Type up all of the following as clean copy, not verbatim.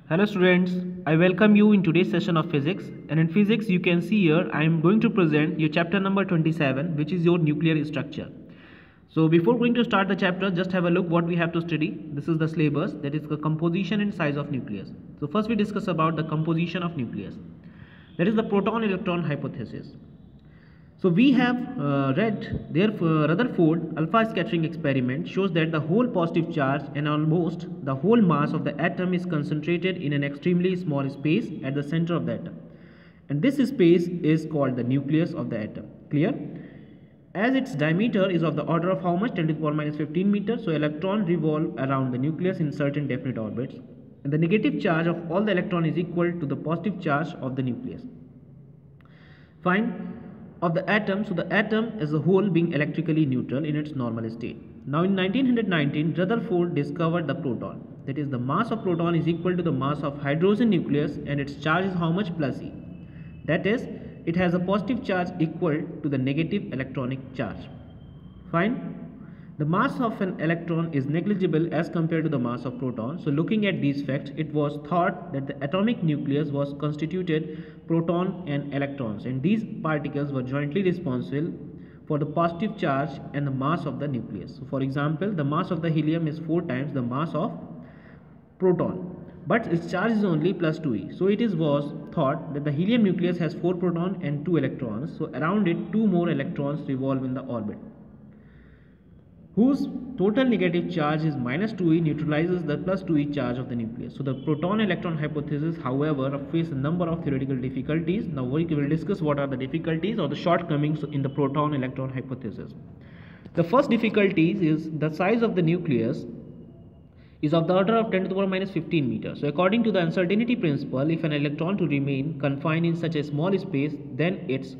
Hello students, I welcome you in today's session of physics, and in physics you can see here I am going to present your chapter number 27, which is your nuclear structure. So before going to start the chapter, just have a look what we have to study. This is the syllabus, that is the composition and size of nucleus. So first we discuss about the composition of nucleus, that is the proton-electron hypothesis. So we have read their Rutherford alpha scattering experiment shows that the whole positive charge and almost the whole mass of the atom is concentrated in an extremely small space at the center of the atom. And this space is called the nucleus of the atom. Clear? As its diameter is of the order of how much? 10 to the power minus 15 meters. So electrons revolve around the nucleus in certain definite orbits. And the negative charge of all the electron is equal to the positive charge of the nucleus. Fine. Of the atom, so the atom as a whole being electrically neutral in its normal state. Now in 1919, Rutherford discovered the proton. That is, the mass of proton is equal to the mass of hydrogen nucleus, and its charge is how much? Plus E. That is, it has a positive charge equal to the negative electronic charge. Fine. The mass of an electron is negligible as compared to the mass of proton. So looking at these facts, it was thought that the atomic nucleus was constituted proton and electrons, and these particles were jointly responsible for the positive charge and the mass of the nucleus. So for example, the mass of the helium is 4 times the mass of proton, but its charge is only plus 2e. So it was thought that the helium nucleus has 4 protons and 2 electrons. So around it 2 more electrons revolve in the orbit, whose total negative charge is minus 2e, neutralizes the plus 2e charge of the nucleus. So the proton-electron hypothesis, however, faces a number of theoretical difficulties. Now we will discuss what are the difficulties or the shortcomings in the proton-electron hypothesis. The first difficulty is the size of the nucleus is of the order of 10 to the power minus 15 meters. So according to the uncertainty principle, if an electron to remain confined in such a small space, then its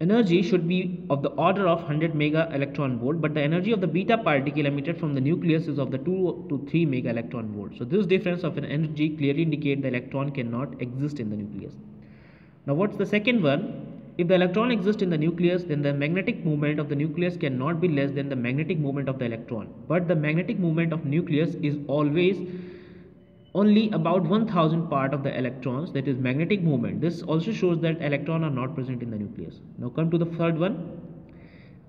energy should be of the order of 100 mega electron volt, but the energy of the beta particle emitted from the nucleus is of the 2 to 3 mega electron volt. So this difference of an energy clearly indicates the electron cannot exist in the nucleus. Now what's the second one? If the electron exists in the nucleus, then the magnetic moment of the nucleus cannot be less than the magnetic moment of the electron. But the magnetic moment of nucleus is always only about 1000 part of the electrons, that is magnetic moment. This also shows that electrons are not present in the nucleus. Now come to the third one.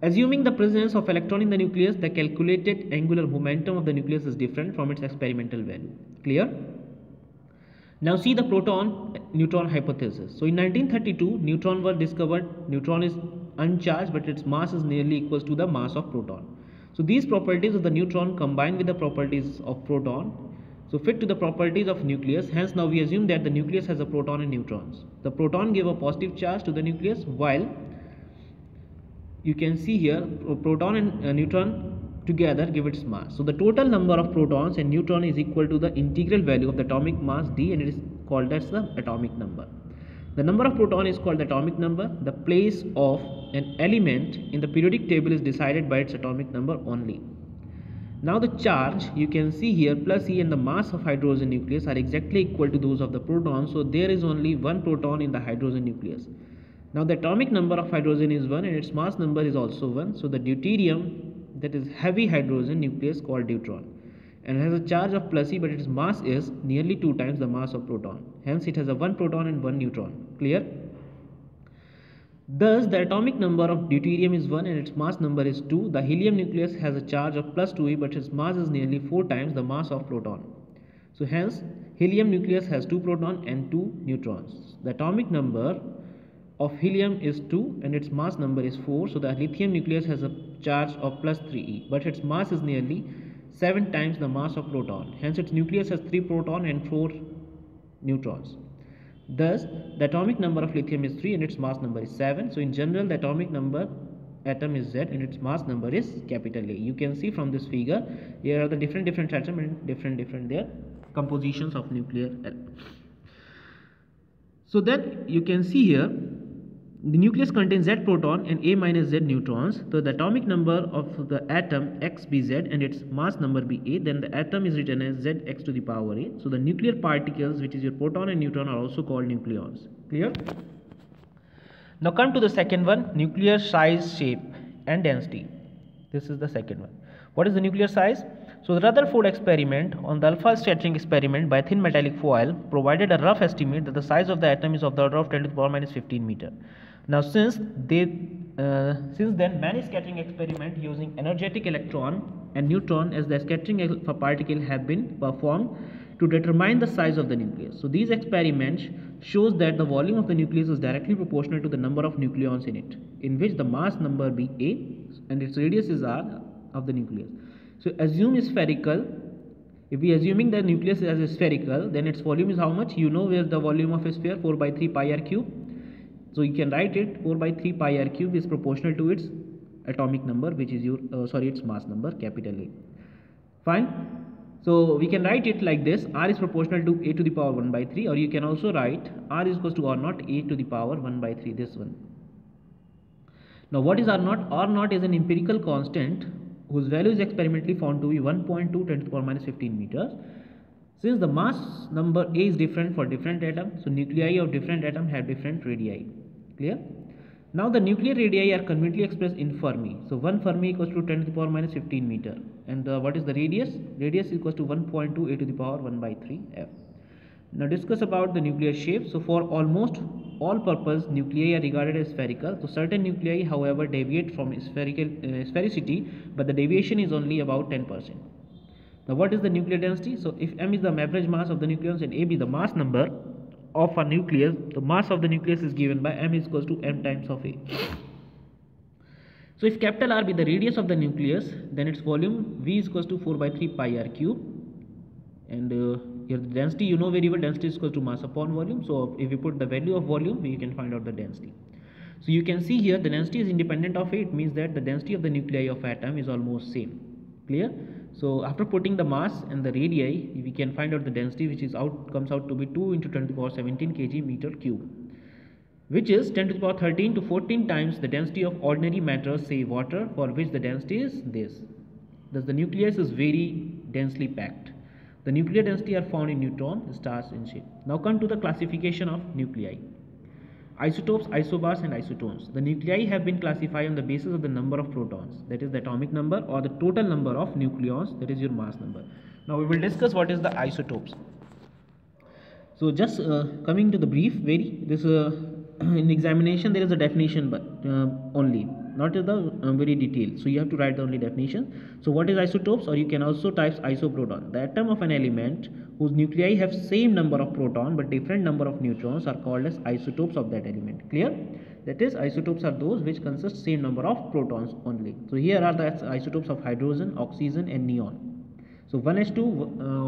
Assuming the presence of electron in the nucleus, the calculated angular momentum of the nucleus is different from its experimental value. Clear? Now see the proton-neutron hypothesis. So in 1932, neutron were discovered. Neutron is uncharged, but its mass is nearly equals to the mass of proton. So these properties of the neutron combined with the properties of proton, so fit to the properties of nucleus. Hence now we assume that the nucleus has a proton and neutrons. The proton give a positive charge to the nucleus, while you can see here proton and neutron together give its mass. So the total number of protons and neutron is equal to the integral value of the atomic mass d, and it is called as the atomic number. The number of proton is called the atomic number. The place of an element in the periodic table is decided by its atomic number only. Now the charge, you can see here, plus E, and the mass of hydrogen nucleus are exactly equal to those of the proton. So there is only one proton in the hydrogen nucleus. Now the atomic number of hydrogen is 1 and its mass number is also 1. So the deuterium, that is heavy hydrogen nucleus called deuteron, and it has a charge of plus E, but its mass is nearly 2 times the mass of proton. Hence it has a 1 proton and 1 neutron. Clear? Thus, the atomic number of deuterium is 1 and its mass number is 2. The helium nucleus has a charge of plus 2e, but its mass is nearly 4 times the mass of proton. So hence, helium nucleus has 2 protons and 2 neutrons. The atomic number of helium is 2 and its mass number is 4. So the lithium nucleus has a charge of plus 3e, but its mass is nearly 7 times the mass of proton. Hence, its nucleus has 3 protons and 4 neutrons. Thus, the atomic number of lithium is 3 and its mass number is 7. So in general, the atomic number atom is Z and its mass number is capital A. You can see from this figure, here are the different atoms and different their compositions of nuclear element. So then you can see here, the nucleus contains Z proton and A minus Z neutrons. So the atomic number of the atom X be Z and its mass number be A, then the atom is written as ZX to the power A. So the nuclear particles, which is your proton and neutron, are also called nucleons. Clear? Now come to the second one, nuclear size, shape and density. This is the second one. What is the nuclear size? So the Rutherford experiment on the alpha scattering experiment by thin metallic foil provided a rough estimate that the size of the atom is of the order of 10 to the power minus 15 meter. Now since then many scattering experiments using energetic electron and neutron as the scattering of a particle have been performed to determine the size of the nucleus. So these experiments shows that the volume of the nucleus is directly proportional to the number of nucleons in it, in which the mass number be A and its radius is R of the nucleus. So assume spherical. If we assuming the nucleus as a spherical, then its volume is how much? You know where the volume of a sphere 4 by 3 pi r cube. So you can write it 4 by 3 pi r cube is proportional to its atomic number, which is your its mass number, capital A. Fine. So we can write it like this: R is proportional to A to the power 1 by 3, or you can also write R is equals to R naught A to the power 1 by 3. This one. Now what is R naught? R naught is an empirical constant whose value is experimentally found to be 1.2 10 to the power minus 15 meters. Since the mass number A is different for different atoms, so nuclei of different atoms have different radii. Clear? Now the nuclear radii are conveniently expressed in Fermi. So 1 Fermi equals to 10 to the power minus 15 meter. And what is the radius? Radius equals to 1.2 A to the power 1 by 3 F. Now discuss about the nuclear shape. So for almost all purpose, nuclei are regarded as spherical. So certain nuclei, however, deviate from sphericity, but the deviation is only about 10%. Now what is the nuclear density? So if m is the average mass of the nucleons and a is the mass number of a nucleus, the mass of the nucleus is given by m is equals to m times of a. So if capital R be the radius of the nucleus, then its volume V is equals to 4 by 3 pi r cube. And here the density, you know very well, density is equal to mass upon volume. So if you put the value of volume, you can find out the density. So you can see here the density is independent of A. It means that the density of the nuclei of atom is almost same. Clear? So after putting the mass and the radii, we can find out the density, which is comes out to be 2 into 10 to the power 17 kg meter cube, which is 10 to the power 13 to 14 times the density of ordinary matter, say water, for which the density is this. Thus the nucleus is very densely packed. The nuclear density are found in neutron stars in shape. Now come to the classification of nuclei. Isotopes, isobars and isotones. The nuclei have been classified on the basis of the number of protons, that is the atomic number, or the total number of nucleons, that is your mass number. Now we will discuss what is the isotopes. So just coming to the brief, in examination there is a definition, but only, not the very detailed. So you have to write the only definition. So what is isotopes, or you can also type isoproton? The atom of an element whose nuclei have same number of proton but different number of neutrons are called as isotopes of that element. Clear? That is, isotopes are those which consist same number of protons only. So here are the isotopes of hydrogen, oxygen and neon. So 1H2,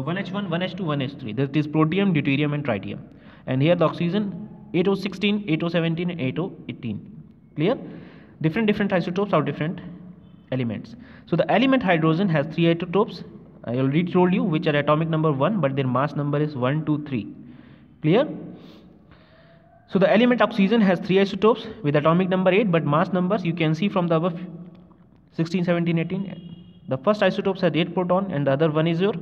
1H1, 1H2, 1H3. That is protium, deuterium and tritium. And here the oxygen 8O16, 8O17 and 8O18. Clear? Different isotopes of different elements. So the element hydrogen has 3 isotopes. I already told you which are atomic number 1, but their mass number is 1, 2, 3. Clear? So the element oxygen has 3 isotopes with atomic number 8, but mass numbers you can see from the above 16, 17, 18. The first isotope has 8 proton and the other one is your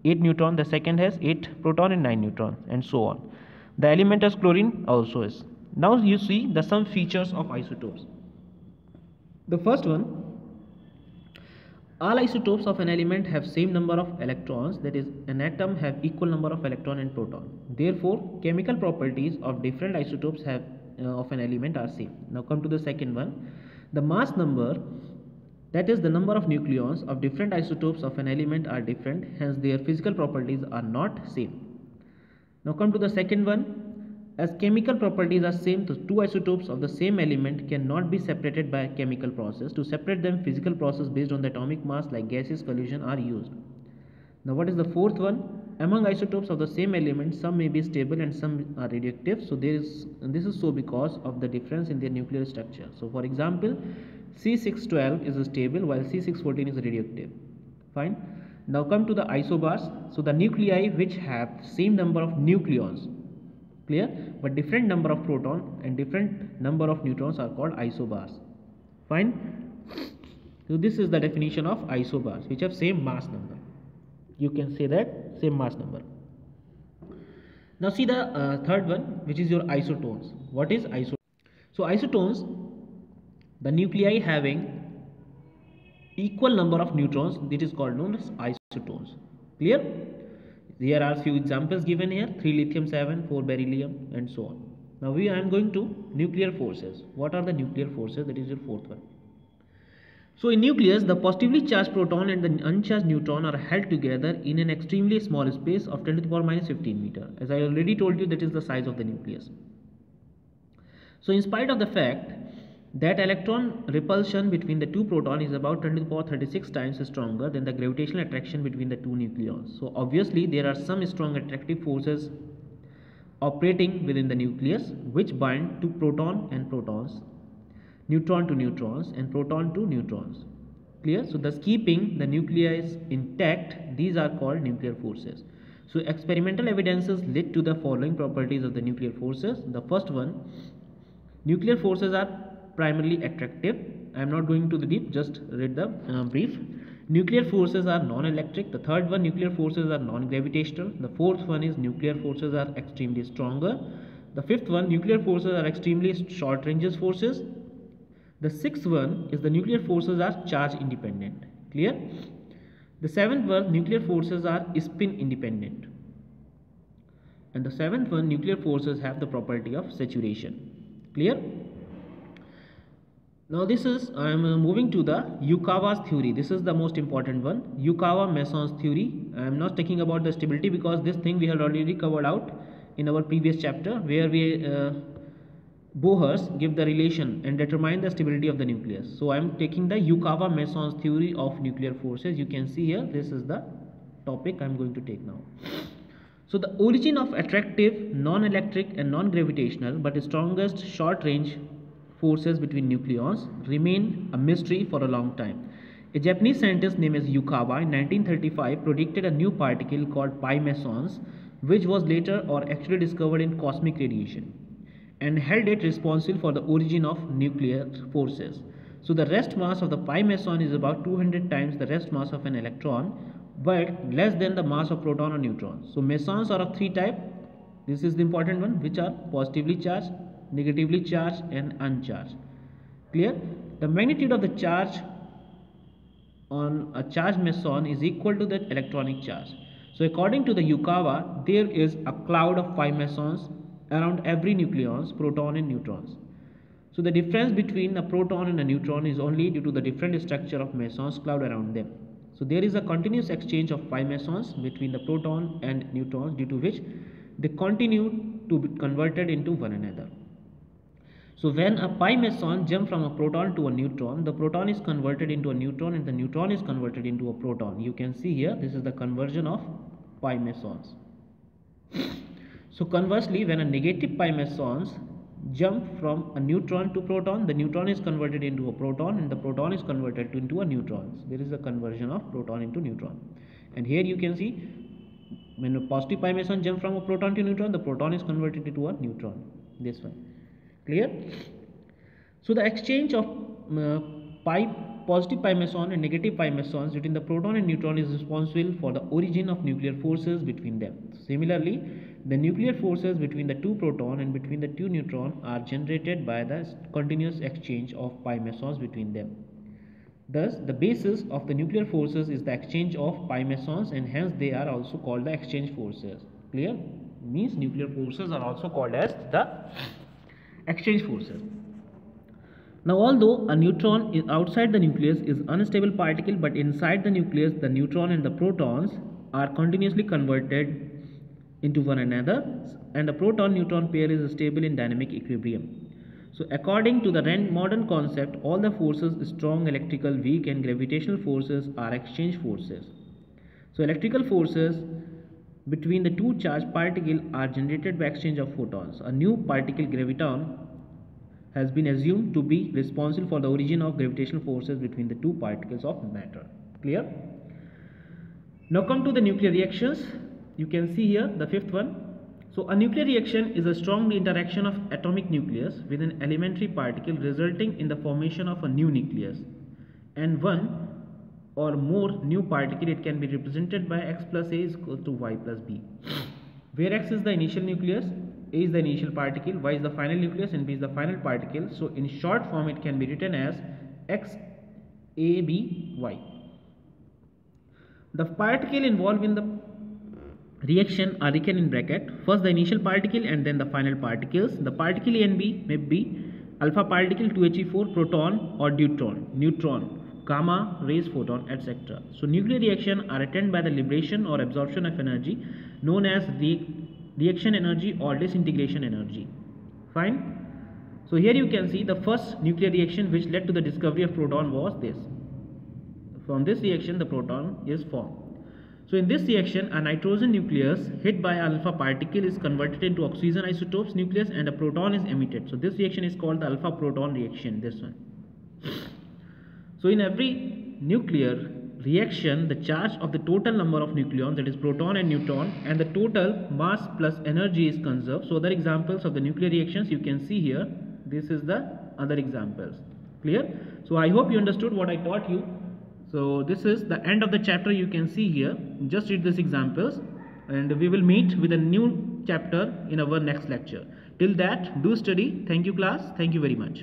8 neutron. The second has 8 proton and 9 neutron and so on. The element as chlorine also is. Now you see the some features of isotopes. The first one, all isotopes of an element have same number of electrons, that is an atom have equal number of electron and proton. Therefore chemical properties of different isotopes have of an element are same. Now come to the second one, the mass number, that is the number of nucleons of different isotopes of an element are different, hence their physical properties are not same. Now come to the second one, as chemical properties are same, the two isotopes of the same element cannot be separated by a chemical process. To separate them, physical process based on the atomic mass like gaseous collision are used. Now what is the fourth one? Among isotopes of the same element, some may be stable and some are radioactive. So this is so because of the difference in their nuclear structure. So for example, C612 is stable while C614 is radioactive. Fine. Now come to the isobars. So the nuclei which have same number of nucleons, clear, but different number of proton and different number of neutrons are called isobars. Fine. So this is the definition of isobars, which have same mass number. You can say that same mass number. Now see the third one, which is your isotones. What is isotones? So isotones, the nuclei having equal number of neutrons, that is called known as isotones. Clear? There are few examples given here: 3 lithium 7, 4 beryllium, and so on. Now I am going to nuclear forces. What are the nuclear forces? That is your fourth one. So in nucleus, the positively charged proton and the uncharged neutron are held together in an extremely small space of 10 to the power minus 15 meter. As I already told you, that is the size of the nucleus. So in spite of the fact that electron repulsion between the two protons is about 10 to the power 36 times stronger than the gravitational attraction between the two nucleons. So obviously there are some strong attractive forces operating within the nucleus which bind to proton and protons, neutron to neutrons, and proton to neutrons. Clear? So thus keeping the nucleus intact, these are called nuclear forces. So experimental evidences lead to the following properties of the nuclear forces. The first one, nuclear forces are primarily attractive. I am not going to the deep, just read the brief. Nuclear forces are non-electric. The third one, nuclear forces are non-gravitational. The fourth one is nuclear forces are extremely stronger. The fifth one, nuclear forces are extremely short ranges forces. The sixth one is the nuclear forces are charge independent. Clear? The seventh one, nuclear forces are spin independent. And the seventh one, nuclear forces have the property of saturation. Clear? Now this is, I am moving to the Yukawa's theory. This is the most important one, Yukawa-Meson's theory. I am not talking about the stability because this thing we have already covered out in our previous chapter, where we Bohr's give the relation and determine the stability of the nucleus. So I am taking the Yukawa-Meson's theory of nuclear forces. You can see here, this is the topic I am going to take now. So the origin of attractive, non-electric and non-gravitational but strongest short-range forces between nucleons remain a mystery for a long time. A Japanese scientist named as Yukawa in 1935 predicted a new particle called pi mesons, which was later or actually discovered in cosmic radiation, and held it responsible for the origin of nuclear forces. So the rest mass of the pi meson is about 200 times the rest mass of an electron, but less than the mass of proton or neutron. So mesons are of three types. This is the important one, which are positively charged, negatively charged, and uncharged. Clear? The magnitude of the charge on a charged meson is equal to the electronic charge. So according to the Yukawa, there is a cloud of pi mesons around every nucleons, proton and neutrons. So the difference between a proton and a neutron is only due to the different structure of mesons cloud around them. So there is a continuous exchange of pi mesons between the proton and neutrons, due to which they continue to be converted into one another. So when a pi meson jumps from a proton to a neutron, the proton is converted into a neutron and the neutron is converted into a proton. You can see here, this is the conversion of pi mesons. So conversely, when a negative pi mesons jump from a neutron to proton, the neutron is converted into a proton and the proton is converted into a neutron. There is a conversion of proton into neutron. And here you can see, when a positive pi meson jump from a proton to neutron, the proton is converted into a neutron. This one. Clear? So the exchange of positive pi meson and negative pi mesons between the proton and neutron is responsible for the origin of nuclear forces between them. Similarly, the nuclear forces between the two proton and between the two neutron are generated by the continuous exchange of pi mesons between them. Thus, the basis of the nuclear forces is the exchange of pi mesons, and hence they are also called the exchange forces. Clear? Means nuclear forces are also called as the exchange forces. Now, although a neutron is outside the nucleus is unstable particle, but inside the nucleus the neutron and the protons are continuously converted into one another, and the proton-neutron pair is stable in dynamic equilibrium. So according to the modern concept, all the forces, strong, electrical, weak and gravitational forces, are exchange forces. So electrical forces between the two charged particles are generated by exchange of photons. A new particle, graviton, has been assumed to be responsible for the origin of gravitational forces between the two particles of matter. Clear? Now come to the nuclear reactions. You can see here the fifth one. So a nuclear reaction is a strong interaction of atomic nucleus with an elementary particle, resulting in the formation of a new nucleus and one or more new particle. It can be represented by x plus a is equal to y plus b, where x is the initial nucleus, a is the initial particle, y is the final nucleus and b is the final particle. So in short form it can be written as x A, B, Y. The particle involved in the reaction are written in bracket. First the initial particle and then the final particles. The particle A and B may be alpha particle 2He4, proton or deuteron, neutron, gamma rays, photon, etc. So nuclear reaction are attended by the liberation or absorption of energy known as reaction energy or disintegration energy. Fine. So here you can see the first nuclear reaction which led to the discovery of proton was this. From this reaction the proton is formed. So in this reaction a nitrogen nucleus hit by alpha particle is converted into oxygen isotopes nucleus and a proton is emitted. So this reaction is called the alpha proton reaction, this one. So in every nuclear reaction the charge of the total number of nucleons, that is proton and neutron, and the total mass plus energy is conserved. So other examples of the nuclear reactions you can see here. This is the other examples. Clear? So I hope you understood what I taught you. So this is the end of the chapter you can see here. Just read these examples and we will meet with a new chapter in our next lecture. Till that, do study. Thank you class. Thank you very much.